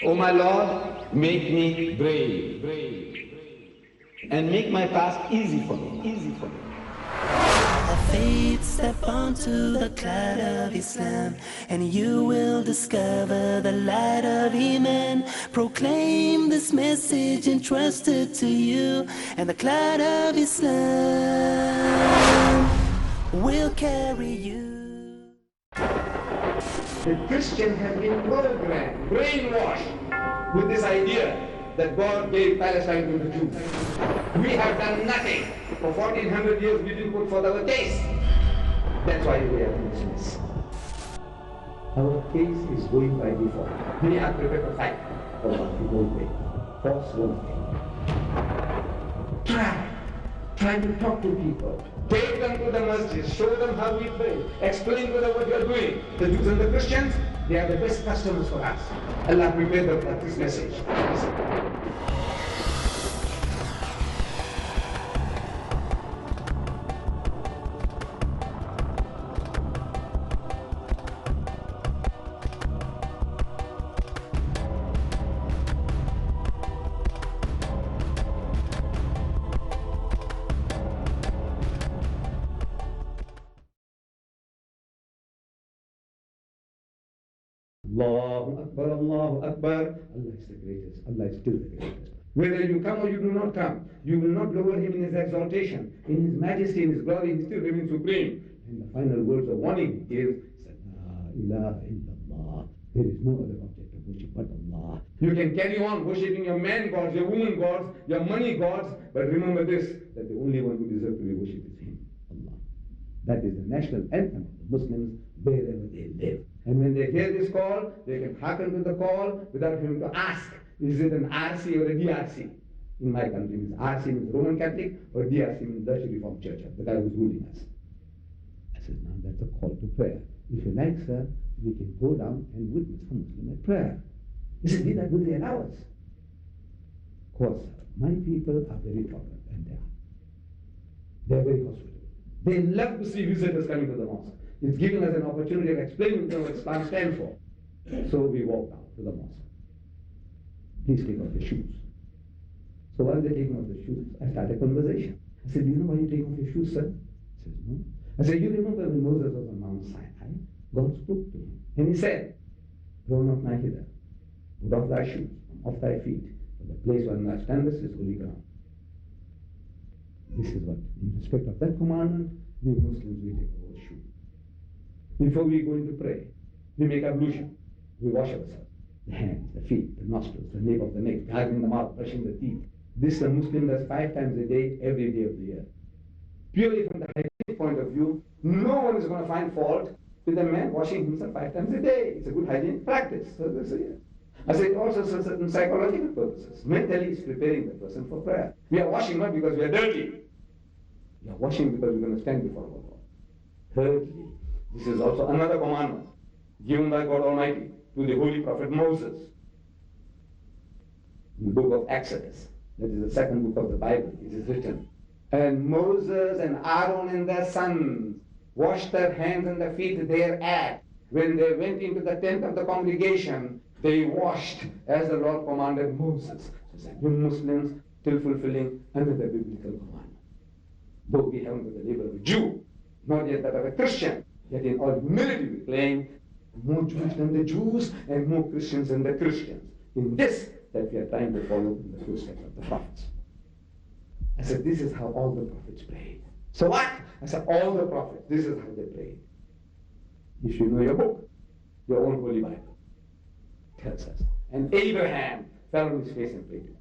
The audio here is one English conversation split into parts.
O my Lord, make me brave, and make my task easy for me. Faith, step onto the cloud of Islam, and you will discover the light of Iman. Proclaim this message entrusted to you, and the cloud of Islam will carry you. The Christian has been programmed, brainwashed with this idea that God gave Palestine to the Jews. We have done nothing. For 1400 years we didn't put forth our case. That's why we are in this mess. Our case is going by default. We are prepared to fight. Allah, we won't wait. Force won't wait. Try to talk to people. Take them to the masjid, show them how we pray, explain to them what we are doing. The Jews and the Christians, they are the best customers for us. Allah prepared them for this message. Allahu Akbar, Allahu Akbar. Allah is the greatest. Allah is still the greatest. Whether you come or you do not come, you will not lower him in his exaltation, in his majesty, in his glory. He still remains supreme. And the final words of warning he gives, La ilaha illallah. There is no other object of worship but Allah. You can carry on worshipping your man gods, your woman gods, your money gods, but remember this, that the only one who deserves to be worshipped is him, Allah. That is the national anthem of the Muslims wherever they live. And when they hear this call, they can hearken to the call without having to ask, is it an RC or a DRC? In my country, RC means Roman Catholic, or DRC means Dutch Reformed Church, the guy who's ruling us. I said, now that's a call to prayer. If you like, sir, we can go down and witness a Muslim at prayer. He said, Deedat, will they allow us? Of course, sir. My people are very tolerant, and they are. They are very hospitable. They love to see visitors coming to the mosque. It's giving us an opportunity of explaining to them what Islam stands for. So we walk down to the mosque. Please take off your shoes. So while they're taking off the shoes, I start a conversation. I said, do you know why you take off your shoes, sir? He says, no. I said, you remember when Moses was on Mount Sinai? God spoke to him. And he said, throw not nigh hither. Put off thy shoes from off thy feet. For the place where thou standest is holy ground. This is what, in respect of that commandment, we Muslims, we take our shoes. Before we go into pray, we make ablution. We wash ourselves. The hands, the feet, the nostrils, the nape of the neck, gargling the mouth, brushing the teeth. This the Muslim does 5 times a day, every day of the year. Purely from the hygienic point of view, no one is going to find fault with a man washing himself 5 times a day. It's a good hygienic practice. So this is it. I say it also serves certain psychological purposes. Mentally, it's preparing the person for prayer. We are washing not because we are dirty. We are washing because we're going to stand before our God. Thirdly, this is also another commandment given by God Almighty to the Holy Prophet Moses. In the book of Exodus, that is the second book of the Bible, it is written, and Moses and Aaron and their sons washed their hands and their feet thereat. When they went into the tent of the congregation, they washed as the Lord commanded Moses. So we Muslims still fulfilling another biblical commandment. Though we haven't got the label of a Jew, not yet that of a Christian, yet in all humility we claim more Jews than the Jews and more Christians than the Christians. In this, that we are trying to follow in the footsteps of the prophets. I said, this is how all the prophets prayed. So what? I said, all the prophets, this is how they prayed. You should know your book, your own Holy Bible. Tells us. And Abraham fell on his face and prayed.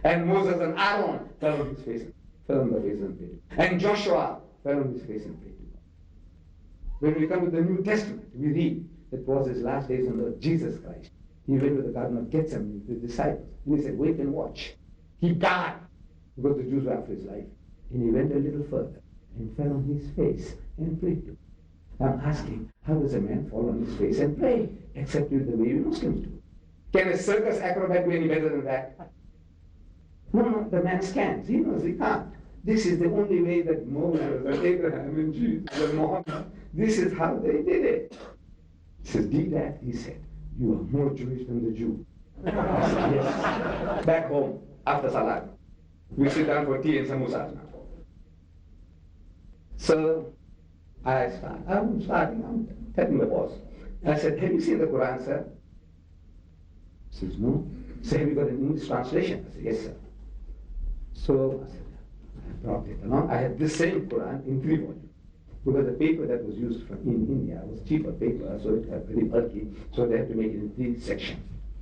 And Moses and Aaron fell on his face, fell on their face and prayed. And Joshua fell on his face and prayed. When we come to the New Testament, we read that was his last days on earth, Jesus Christ. He went to the Garden of Gethsemane with his disciples. And he said, wait and watch. He died because the Jews were after his life. And he went a little further and fell on his face and prayed to him. I'm asking, how does a man fall on his face and pray, except with the way we Muslims do? Can a circus acrobat do any better than that? No, the man scans. He knows he can't. This is the only way that Moses and Abraham and Jesus and Muhammad, this is how they did it. He says, Deedat, he said, you are more Jewish than the Jew. I said, yes. Back home, after Salah. We sit down for tea and samosas now. So I'm starting, I'm telling my boss. I said, have you seen the Quran, sir? He says, no. So have you got an English translation? I said, yes, sir. So I said, I brought it along. I had this same Quran in 3 volumes. Because the paper that was used in India was cheaper paper, so it was very bulky, so they had to make it in 3 sections.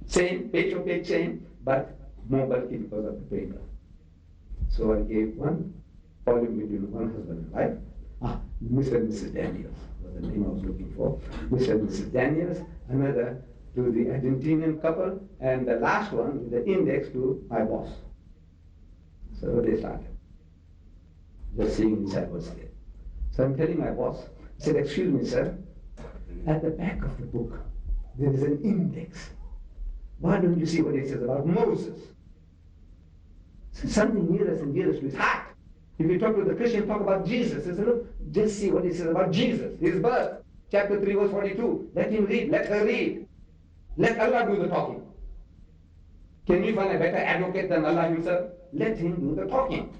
Same, page for page, same, but more bulky because of the paper. So I gave one volume between one husband and wife. Mr. and Mrs. Daniels was the name I was looking for. Mr. and Mrs. Daniels, another to the Argentinian couple, and the last one with the index to my boss. So they started. Just seeing inside what's there. So I'm telling my boss, I said, excuse me, sir, at the back of the book, there is an index. Why don't you see what it says about Moses? It's something nearest and dearest to his heart. If you talk to the Christian, talk about Jesus. He said, look, just see what it says about Jesus, his birth. Chapter 3, verse 42. Let him read, let her read. Let Allah do the talking. Can you find a better advocate than Allah himself? Let him do the talking.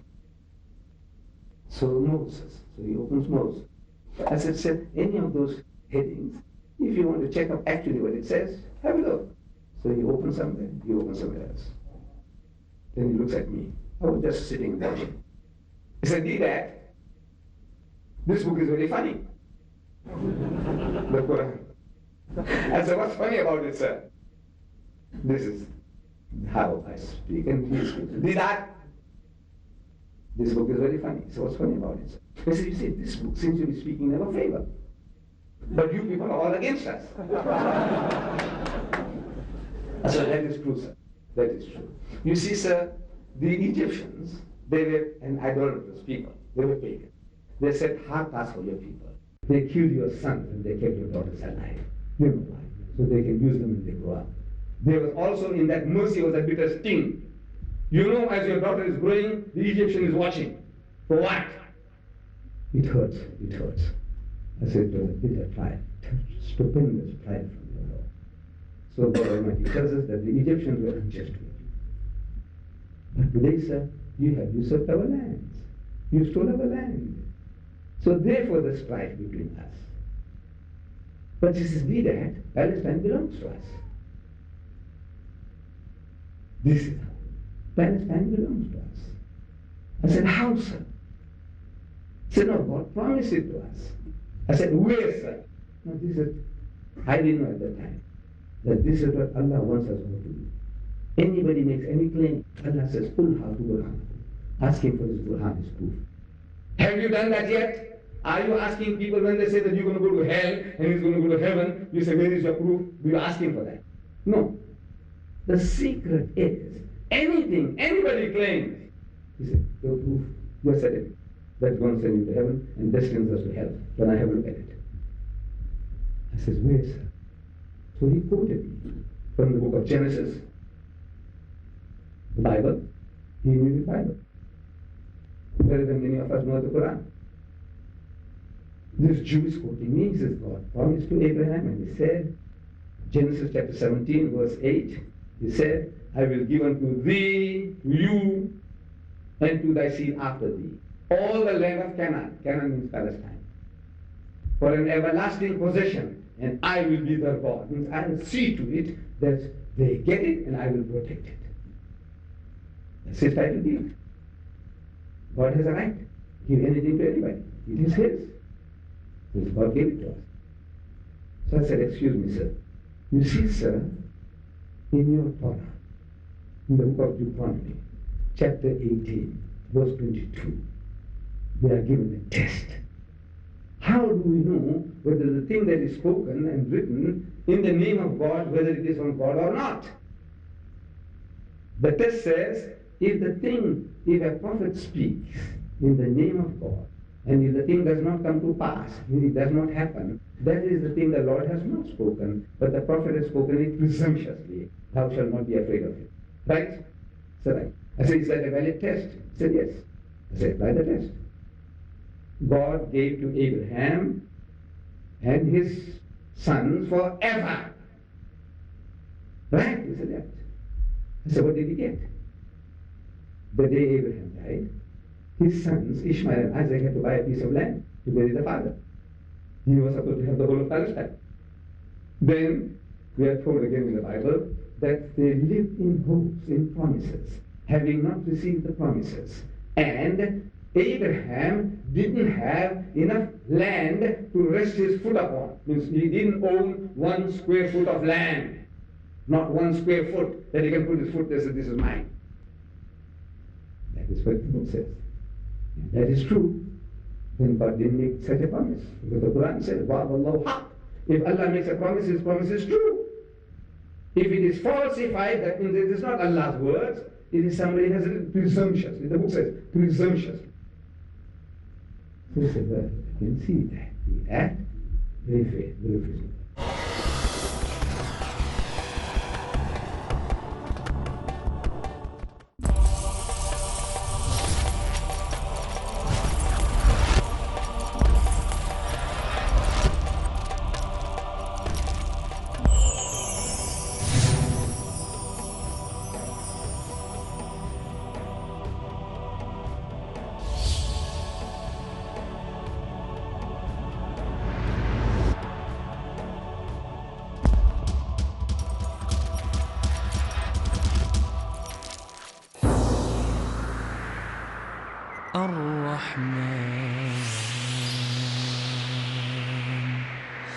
So Moses, so he opens Moses. I said, any of those headings, if you want to check up actually what it says, have a look. So he opens somewhere, he opens somewhere else. Then he looks at me. I was just sitting watching. He said, Deedat, this book is very funny. The Quran. I said, what's funny about it, sir? This is how I speak, and he speaks. Deedat, this book is very funny. So what's funny about it, sir? I said, you see, this book seems to be speaking in our favor. But you people are all against us. I said, that is true, sir. That is true. You see, sir, the Egyptians, they were an idolatrous people. They were pagan. They said, hard task for your people. They killed your sons and they kept your daughters alive. You know why? So they can use them when they grow up. There was also in that mercy was a bitter sting. You know, as your daughter is growing, the Egyptian is watching. For what? It hurts. It hurts. I said, it was a bitter pride, stupendous pride from the Lord. So God Almighty tells us that the Egyptians were unjust people. But today, sir, you have usurped our lands. You stole our land. So therefore the strife between us. But this is Deedat, Palestine belongs to us. This is how. Palestine belongs to us. I said, how, sir? He said, no, God promised it to us. I said, where, sir? No, this is, I didn't know at that time that this is what Allah wants us all to do. Anybody makes any claim, Allah says, ask him for his Burhan, his proof. Have you done that yet? Are you asking people when they say that you're going to go to hell and he's going to go to heaven, you say, where is your proof? Do you ask him for that? No. The secret is, anything, anybody claims, he said, your proof, your certificate, that's going to send you to heaven and destines us to hell. When I have a look at it. I says, where, sir? So he quoted me from the book of Genesis, the Bible. He knew the Bible better than many of us know the Quran. This Jew is quoting me. He says, God promised to Abraham, and he said, Genesis chapter 17, verse 8, he said, I will give unto thee, to you, and to thy seed after thee, all the land of Canaan. Canaan means Palestine. For an everlasting possession, and I will be their God. Means I will see to it that they get it, and I will protect it. That's his title deed. God has a right to give anything to anybody. It is his. Because God gave it to us. So I said, excuse me, sir. You see, sir, in your Torah, in the book of Deuteronomy, chapter 18, verse 22, we are given a test. How do we know whether the thing that is spoken and written in the name of God, whether it is from God or not? The test says, if a prophet speaks in the name of God, and if the thing does not come to pass, if it does not happen, that is the thing the Lord has not spoken, but the prophet has spoken it presumptuously. Thou shalt not be afraid of it. Right? So right. I said, is that a valid test? He said, yes. I said, apply the test. God gave to Abraham and his sons forever. Right? He said that. So what did he get? The day Abraham died, his sons, Ishmael and Isaac, had to buy a piece of land to bury the father. He was supposed to have the whole of Palestine. Then we are told again in the Bible that they lived in hopes, in promises, having not received the promises. And Abraham didn't have enough land to rest his foot upon. Means he didn't own 1 square foot of land. Not 1 square foot that he can put his foot there and say, this is mine. That is what the book says. And that is true. Then God didn't make such a promise. Because the Quran says, Wa'adallahu haq. If Allah makes a promise, his promise is true. If it is falsified, that means it is not Allah's words, it is somebody has it presumptuous. The book says presumptuous. So he said, well, I can see that. The act, very fair, very fair.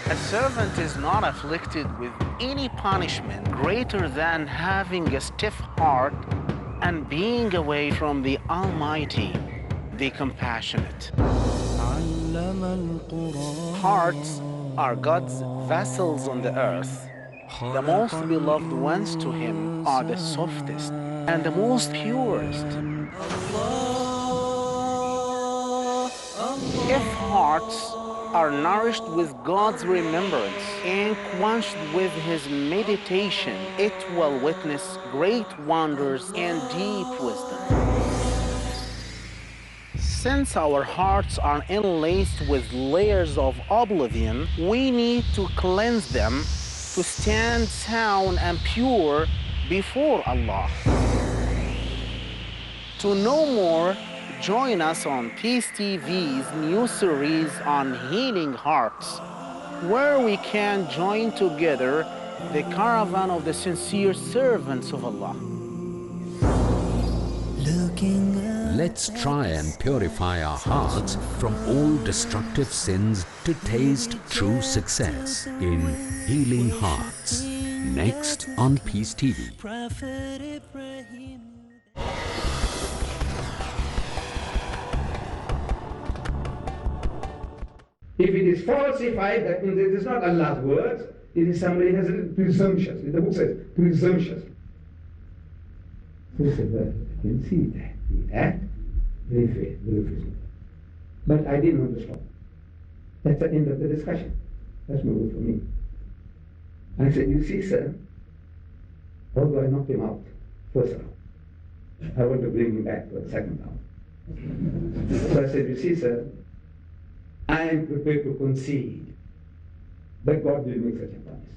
A servant is not afflicted with any punishment greater than having a stiff heart and being away from the Almighty, the Compassionate. Hearts are God's vessels on the earth. The most beloved ones to Him are the softest and the most purest. If hearts are nourished with God's remembrance and quenched with His meditation, it will witness great wonders and deep wisdom. Since our hearts are enlaced with layers of oblivion, we need to cleanse them to stand sound and pure before Allah. To know more, join us on Peace TV's new series on healing hearts, where we can join together the caravan of the sincere servants of Allah. Let's try and purify our hearts from all destructive sins to taste true success in Healing Hearts. Next on Peace TV. If it is falsified, that means it is not Allah's words, it is somebody has it presumptuous. The book says presumptuous. So he said, well, I can see that. The act, very fair, very fair. But I didn't want to stop. That's the end of the discussion. That's no good for me. I said, you see, sir, although I knocked him out first round, I want to bring him back for the second round. So I said, you see, sir, I am prepared to concede that God will make such a promise.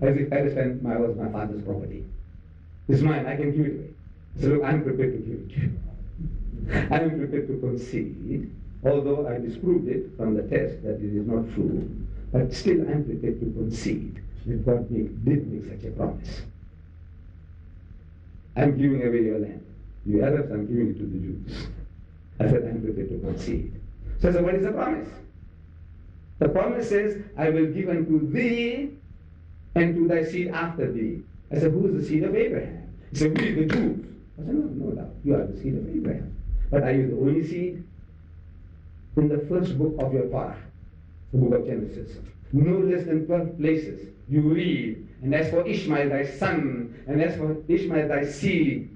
As if Palestine was my father's property. It's mine, I can give it away. So look, I'm prepared to give it to you. I am prepared to concede, although I disproved it from the test that it is not true, but still I'm prepared to concede that God did make such a promise. I'm giving away your land. The Arabs, I'm giving it to the Jews. I said, I'm prepared to concede. So I said, what is the promise? The promise says, I will give unto thee and to thy seed after thee. I said, who is the seed of Abraham? He said, we, the Jews. I said, no doubt, you are the seed of Abraham. But are you the only seed? In the first book of your Torah, the book of Genesis, no less than 12 places you read, and as for Ishmael thy son, and as for Ishmael thy seed,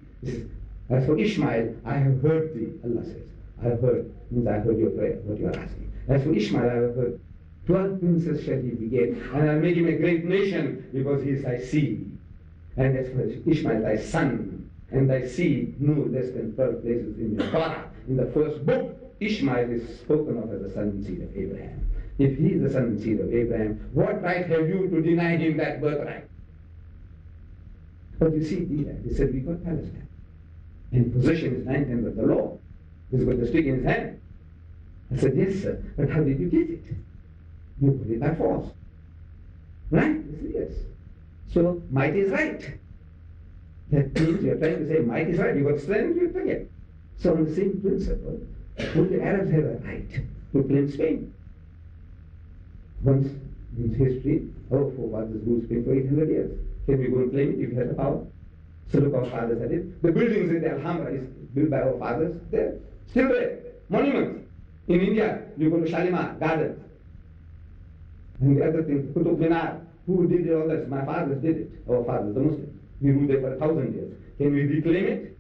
as for Ishmael, I have heard thee, Allah says. I have heard, means I heard your prayer, what you are asking. As for Ishmael, I have heard, 12 princes shall he beget, and I'll make him a great nation, because he is thy seed. And as for Ishmael, thy son, and thy seed, no less than 12 places in the Torah. In the first book, Ishmael is spoken of as the son and seed of Abraham. If he is the son and seed of Abraham, what right have you to deny him that birthright? But you see, he said, we got Palestine. And possession is 9/10 of the law. He's got the stick in his hand. I said, yes, sir, but how did you get it? You put it by force. Right? He said, yes. So, might is right. That means you're trying to say might is right. You got strength, you take it. So, on the same principle, would the Arabs have a right to claim Spain? Once in history, our forefathers ruled Spain for 800 years. Can we go and claim it if we have the power? So look, our fathers had it. The buildings in the Alhambra is built by our fathers. They're still there. Monuments. In India, you go to Shalimar Gardens. And the other thing, Qutub Minar. Who did all this? My fathers did it. Our fathers, the Muslims. We ruled there for 1,000 years. Can we reclaim it?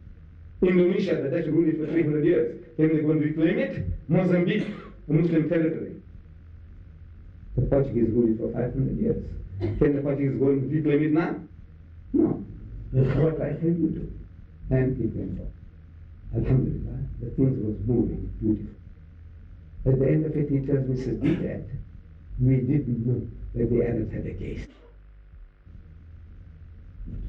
Indonesia, the Dutch ruled it for 300 years. Can we go and reclaim it? Mozambique, a Muslim territory. The Portuguese ruled it for 500 years. Can the Portuguese go and reclaim it now? No. What right have you to? And it went on. Alhamdulillah, the things was moving beautiful. At the end of it, he tells Mrs. Deedat, we didn't know that the Arabs had a case.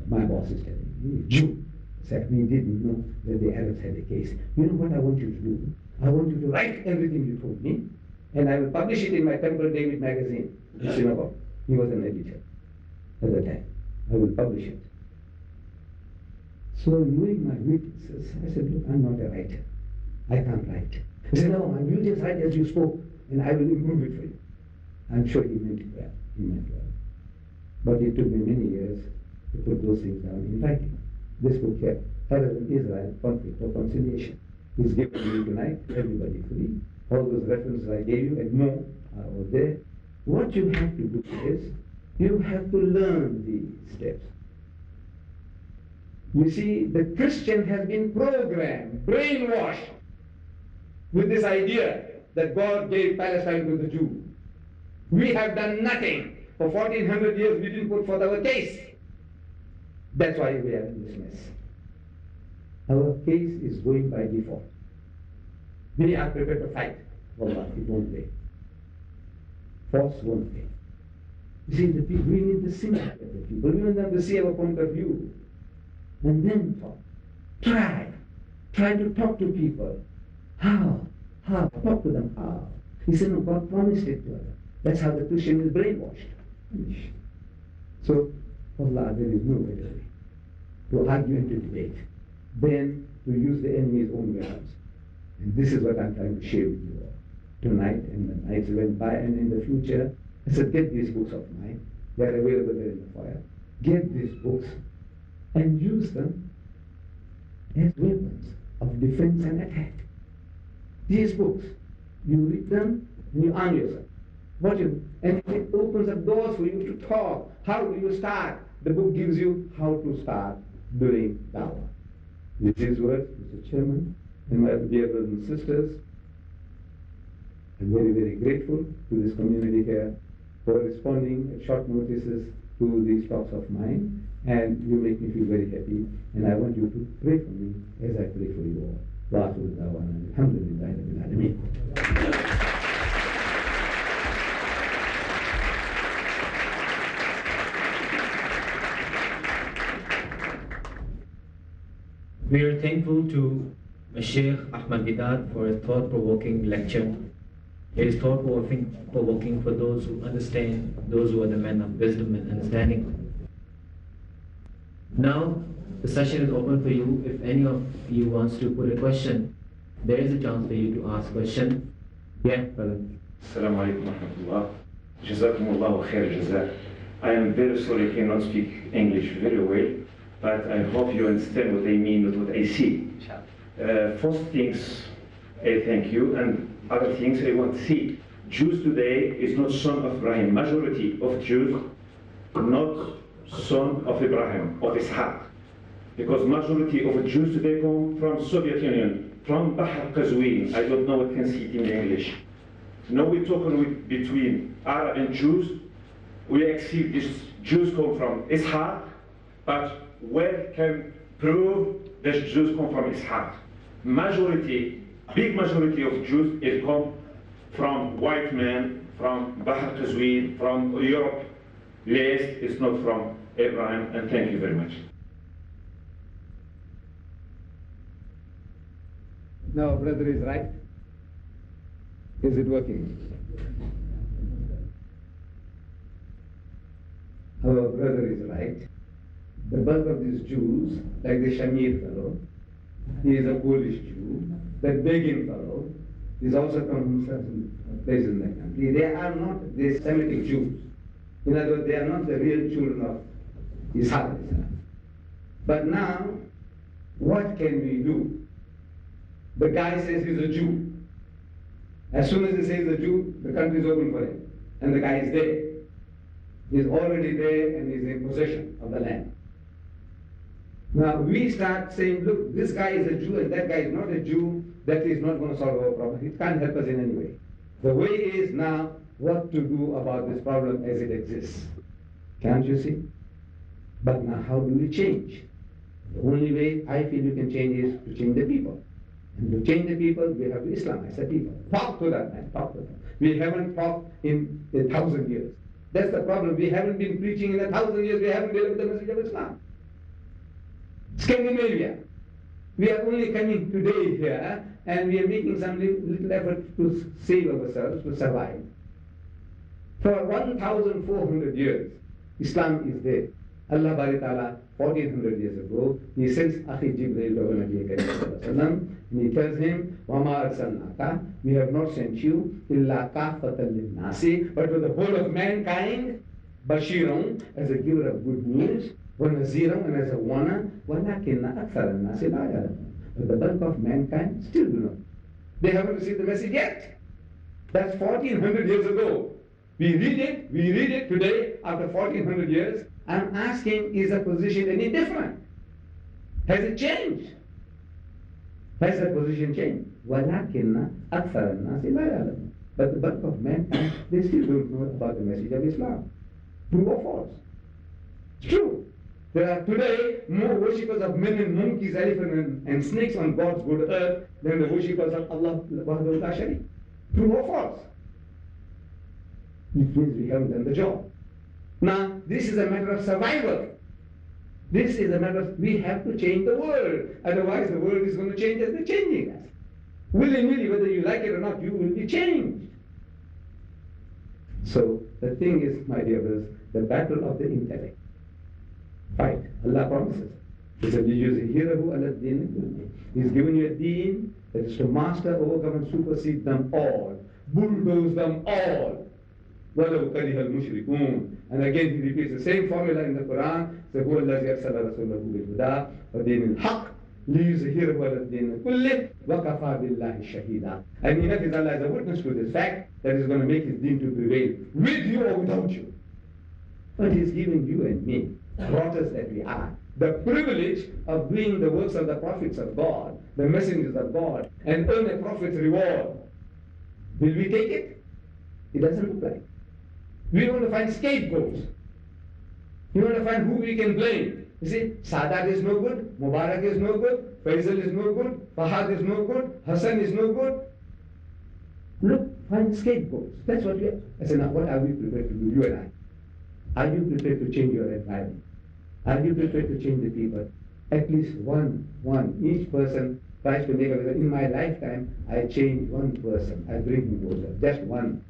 My boss is telling me, Jew said, we didn't know that the Arabs had a case. You know what I want you to do? I want you to write everything you told me, and I will publish it in my Temple David magazine in Singapore. He was an editor at the time. I will publish it. So knowing my weaknesses, I said, look, I'm not a writer. I can't write. He said, no, you just write as you spoke, and I will improve it for you. I'm sure he meant it well. He meant well. But it took me many years to put those things down in writing. This book here, Arab and Israel, Conflict or Conciliation, is given to you tonight, everybody free. All those references I gave you and more are all there. What you have to do is, you have to learn these steps. You see, the Christian has been programmed, brainwashed with this idea that God gave Palestine to the Jews. We have done nothing. For 1400 years we didn't put forth our case. That's why we are in this mess. Our case is going by default. We are prepared to fight. Wallah, it won't pay. Force won't pay. You see, the people, we need the sympathy of the people. We want them to see our point of view. And then talk. Try to talk to people. How? Talk to them. How? He said, no, God promised it to us. That's how the Christian is brainwashed. So, Allah, there is no better way to argue and to debate than to use the enemy's own weapons. And this is what I'm trying to share with you all tonight, and the nights went by, and in the future, I said, get these books of mine. They are available there in the foyer. Get these books and use them as weapons of defense and attack. These books, you read them and you arm yourself. And it opens up doors for you to talk. How do you start? The book gives you how to start doing dawah. With these words, Mr. Chairman, and my dear brothers and sisters, I'm very, very grateful to this community here for responding at short notices to these talks of mine, and you make me feel very happy, and I want you to pray for me as I pray for you all. Wa akhiru da'wana alhamdulillahi rabbil alameen. We are thankful to Sheikh Ahmed Deedat for a thought-provoking lecture. It is thought-provoking for those who understand, those who are the men of wisdom and understanding. Now, the session is open for you. If any of you wants to put a question, there is a chance for you to ask a question. Yeah, brother. Assalamu alaikum wa rahmatullah. Jazakumullahu khair jazak. I am very sorry I cannot speak English very well, but I hope you understand what I mean with what I see. First things, I thank you, and other things I want to see. Jews today is not son of Ibrahim. Majority of Jews, not son of Ibrahim, of Ishaq. Because majority of Jews today come from Soviet Union, from Bahr Qazwin. I don't know what can see it in English. Now we're talking between Arab and Jews. We accept these Jews come from Ishaq, but where can prove that Jews come from Ishaq? Majority, big majority of Jews it come from white men, from Bahr Qazwin, from Europe. Last, it's not from Abraham, and thank you very much. Now, brother is right. Is it working? Our brother is right. The bulk of these Jews, like the Shamir fellow, he is a Polish Jew. That Begin fellow is also from certain places in the country. They are not the Semitic Jews. In other words, they are not the real children of Ishaq. But now, what can we do? The guy says he's a Jew. As soon as he says a Jew, the country is open for him. And the guy is there. He's already there and he's in possession of the land. Now we start saying, look, this guy is a Jew and that guy is not a Jew. That is not going to solve our problem. It can't help us in any way. The way is now what to do about this problem as it exists. Can't you see? But now how do we change? The only way I feel you can change is to change the people. And to change the people, we have to Islamize the people. Talk to them, man. Talk to them. We haven't talked in 1,000 years. That's the problem. We haven't been preaching in 1,000 years. We haven't delivered the message of Islam. Scandinavia. We are only coming today here and we are making some little effort to save ourselves, to survive. For 1,400 years, Islam is there. Allah Bari Ta'ala, 1,400 years ago, he sends Akhi Jibreel to Nabi Karim and he tells him, وَمَا أَرْسَلْنَاكَ, we have not sent you, إِلَّا كَافَةً لِلنَّاسِ, but to the whole of mankind, Bashirun, as a giver of good news, وَنَذِيرٌ, and as a warner, وَلَكِنَّ أَكْثَرَ النَّاسِ لَا يَعْلَمُونَ. But the bulk of mankind still do not. They haven't received the message yet. That's 1,400 years ago. We read it today, after 1,400 years. I'm asking, is the position any different? Has it changed? Has the position changed? وَلَكِنَّ أَكْثَرَ النَّاسِ لَا يَعْلَمُونَ. But the bulk of mankind, they still don't know about the message of Islam. True or false? It's true. There are today more worshippers of men and monkeys, elephants and snakes on God's good earth than the worshippers of Allah Wahdahu la Sharika. True or false? It means we haven't done the job. Now, this is a matter of survival. This is a matter of, we have to change the world. Otherwise, the world is going to change as they're changing us. Willy-nilly, whether you like it or not, you will be changed. So, the thing is, my dear brothers, the battle of the intellect. Fight. Allah promises. He said, He's given you a deen that is to master, overcome, and supersede them all. Bulldoze them all. وَلَوْ كَرِهَ الْمُشْرِكُونَ. And again he repeats the same formula in the Quran. So, هُوَ الَّذِي أَرْسَلَ رَسُولَهُ بِالْهُدَى وَدِينِ الْحَقِّ لِيُظْهِرَهُ عَلَى الدِّينِ كُلِّهِ وَكَفَى بِاللَّهِ شَهِيدًا. And enough is Allah as a witness to this fact that is going to make his deen to prevail, with you or without you. But he's giving you and me, daughters that we are, the privilege of doing the works of the prophets of God, the messengers of God, and earn a prophet's reward. Will we take it? It doesn't look like. We want to find scapegoats. We want to find who we can blame. You see, Sadat is no good, Mubarak is no good, Faisal is no good, Fahad is no good, Hassan is no good. Look, find scapegoats. That's what we are. I said, now what are we prepared to do, you and I? Are you prepared to change your environment? Are you prepared to change the people? At least one. Each person tries to make a, in my lifetime, I change one person. I bring him closer. Just one.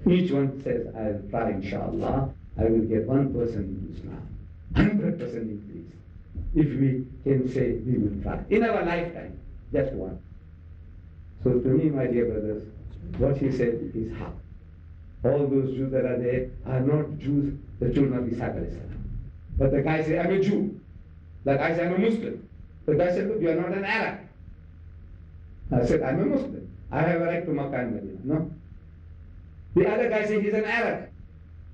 Each one says, I'll try, inshallah. I will get one person into Islam. 100% increase. If we can say we will try. In our lifetime, just one. So to me, my dear brothers, what he said is haq. All those Jews that are there are not Jews, the children of Ishaq alayhi salam. But the guy said, I'm a Jew. Like I said, I'm a Muslim. The guy said, look, you are not an Arab. I said, I'm a Muslim. I have a right to Makkah and Medina. No. The other guy said he's an Arab.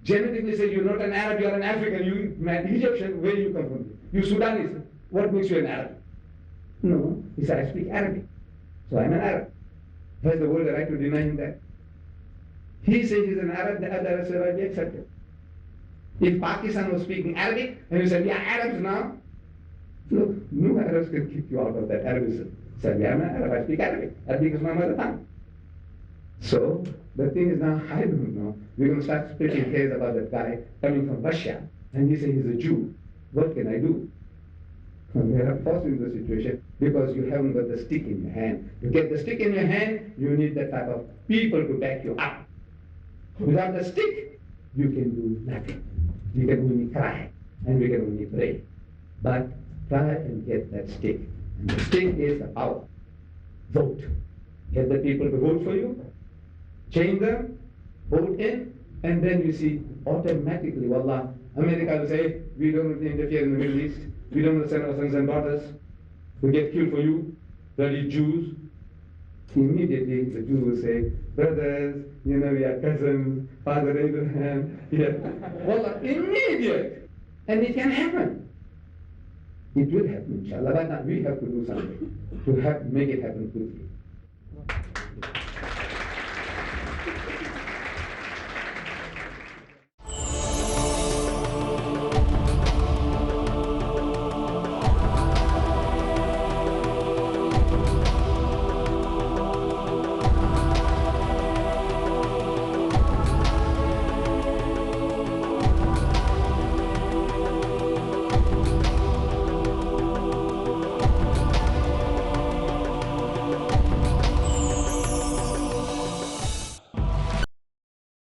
Genetically said, you're not an Arab, you're an African, you Egyptian, where you come from? You Sudanese. What makes you an Arab? No. He said, I speak Arabic. So I'm an Arab. Has the world the right to deny him that? He said he's an Arab, the other said, I be accepted. If Pakistan was speaking Arabic, and you said, we are Arabs now, look, no Arabs can kick you out of that Arabism. He said, I'm an Arab, I speak Arabic. Arabic is my mother tongue. So, the thing is now, I don't know. We're going to start splitting hairs about that guy coming from Russia, and he says he's a Jew. What can I do? You are forced into the situation because you haven't got the stick in your hand. To get the stick in your hand, you need that type of people to back you up. Without the stick, you can do nothing. You can only cry, and we can only pray. But try and get that stick. And the stick is the power. Vote. Get the people to vote for you, change them, vote in, and then you see automatically, wallah, America will say, we don't interfere in the Middle East, we don't send our sons and daughters to get killed for you, bloody Jews. Immediately the Jews will say, brothers, we are cousins, Father Abraham, wallah, immediate. And it can happen. It will happen, inshallah, but now we have to do something to make it happen quickly.